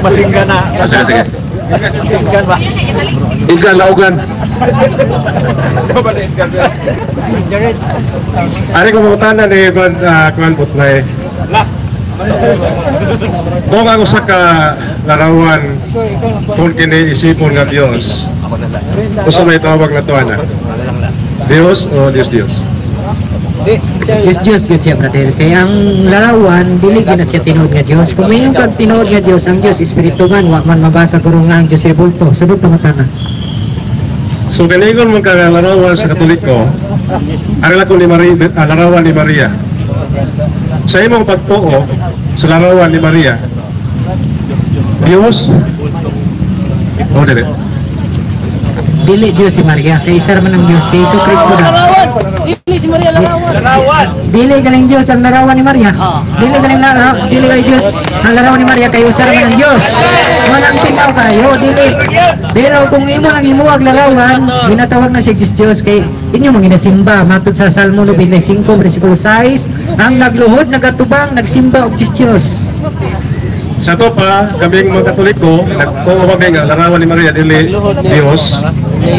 masinggan na. Sige, sige. Singgan ba? Inggan, laugan. Ari ko mangutanan ni Kuan Putlay. Kung ang usa ka larawan kung kini isipon nga Dios, usa may tawag na to ana? Dios o Dios? Diyos gud siya, brother. Kaya ang larawan dili gyud na siya tinuod nga Dios. Kung mayong kag tinuod nga Dios, ang Dios espiritu man wa man mabasa guro nga ang Dios rebulto. Sunod pangutana. So kaningon man ka larawan sa Katoliko, ang larawan ni Maria. Sa imong pagtuo sa larawan ni Maria, Dios o dili? Dili Dios si Maria, kay isa man ang Dios si Hesus Kristo na. Dili si Maria larawan. Dili galing Dios ang larawan ni Maria. Dili galing Dios ang larawan ni Maria kay usa man ang Dios. Walang tinaw kayo, dili. Pero kung imo lang imuwag larawan, ginatawag na siya Dios kay inyo mga ginasimba matud sa Salmo 95 bersikulo 6, ang nagluhod, nagatubang, nagsimba og Dios. Sa to pa, kaming mga Katoliko, nagtuo kami nga larawan ni Maria dili Dios.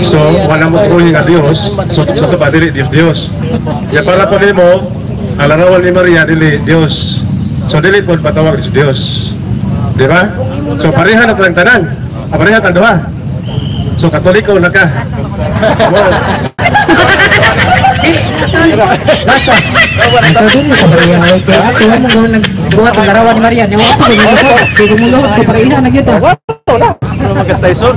So, wala mo tuloy nga Dios. So to pa dili Dios. Ya para po nimo, ang larawan ni Maria dili Dios. So dili po patawag ni Dios. Di ba? So pareha na tayong tanan. Pareha tayong duha. So Katoliko na ka. Basta. So din sa Maria ay kaya ako mo nagbuhat ang larawan ni Maria. Ni mo ko. Kung mo ko pareha na gyud. Wala. Ano magkastay son?